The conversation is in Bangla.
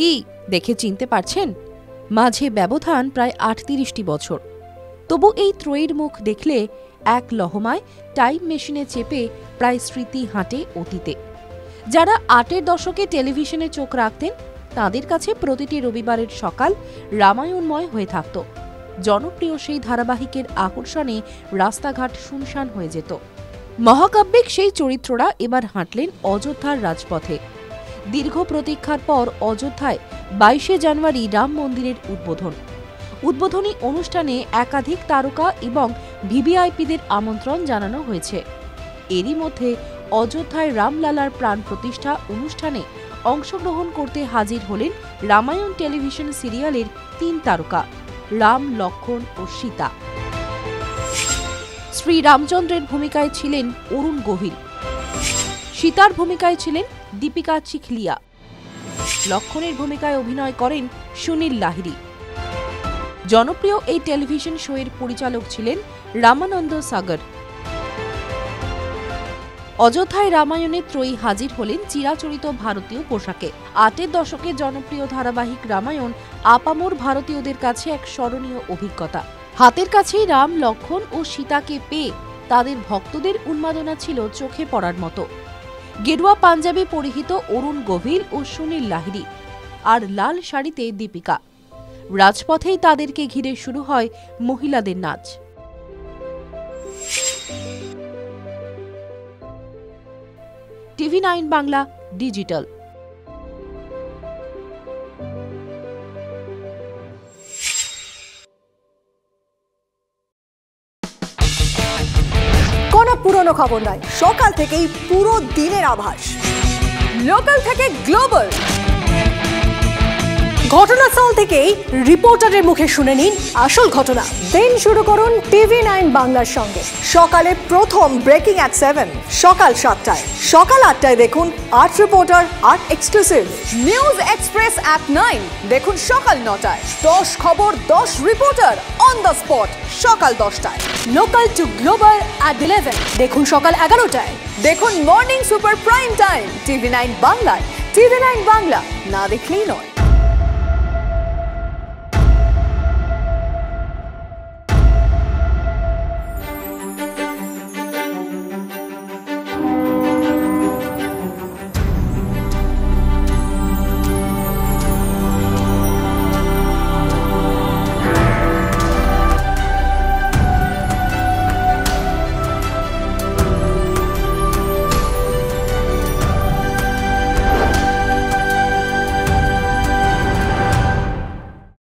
কি দেখে চিনতে পারছেন? মাঝে ব্যবধান প্রায় ৩৮টি বছর। তবু এই ত্রয়ীর মুখ দেখলে এক লহমায় টাইম মেশিনে চেপে প্রায় স্মৃতি হাঁটে অতীতে। যারা ৮এর দশকে টেলিভিশনে চোখ রাখতেন তাদের কাছে প্রতিটি রবিবারের সকাল রামায়ণময় হয়ে থাকত। জনপ্রিয় সেই ধারাবাহিকের আকর্ষণে রাস্তাঘাট শুনশান হয়ে যেত। মহাকাব্যিক সেই চরিত্ররা এবার হাঁটলেন অযোধ্যার রাজপথে। দীর্ঘ প্রতীক্ষার পর অযোধ্যায় ২২শে জানুয়ারি রাম মন্দিরের উদ্বোধনী অনুষ্ঠানে একাধিক তারকা এবং ভিভিআইপিদের আমন্ত্রণ জানানো হয়েছে। এরই মধ্যে অযোধ্যায় রামলালার প্রাণ প্রতিষ্ঠা অনুষ্ঠানে অংশগ্রহণ করতে হাজির হলেন রামায়ণ টেলিভিশন সিরিয়ালের ৩ তারকা রাম, লক্ষ্মণ ও সীতা। শ্রী রামচন্দ্রের ভূমিকায় ছিলেন অরুণ গোহিল, সীতার ভূমিকায় ছিলেন দীপিকা চিখলিয়া, লক্ষ্মণের ভূমিকায় অভিনয় করেন সুনীল লাহিড়ী। জনপ্রিয় এই টেলিভিশন শোয়ের পরিচালক ছিলেন রামানন্দ সাগর। অযোধ্যায় রামায়ণে ত্রয়ী হাজির হলেন চিরাচরিত ভারতীয় পোশাকে। ৮এর দশকে জনপ্রিয় ধারাবাহিক রামায়ণ আপামর ভারতীয়দের কাছে এক স্মরণীয় অভিজ্ঞতা। হাতের কাছেই রাম, লক্ষ্মণ ও সীতাকে পেয়ে তাদের ভক্তদের উন্মাদনা ছিল চোখে পড়ার মতো। গেরুয়া পাঞ্জাবি পরিহিত অরুণ গোভিল ও সুনীল লাহিড়ী, আর লাল শাড়িতে দীপিকা। রাজপথেই তাদেরকে ঘিরে শুরু হয় মহিলাদের নাচ। TV9 Bangla digital. কোনো পুরনো খবর নয়, সকাল থেকেই পুরো দিনের আভাস। লোকাল থেকে গ্লোবাল, ঘটনাস্থল থেকেই রিপোর্টারের মুখে শুনে নিন আসল ঘটনা। দিন শুরু করুন TV9 বাংলার সঙ্গে। সকালে প্রথম ব্রেকিং অ্যাট 7, সকাল 7টায়, সকাল 8টায় দেখুন 8 reporter 8 exclusive. News express at 9 দেখুন সকাল 9টায়। 10 খবর 10 রিপোর্টার অন দ্য স্পট সকাল 10টায়। লোকাল টু গ্লোবাল অ্যাট 11 দেখুন সকাল 11টায়। দেখুন morning super prime time TV9 বাংলায়। TV9 বাংলা না দেখলেই নয়।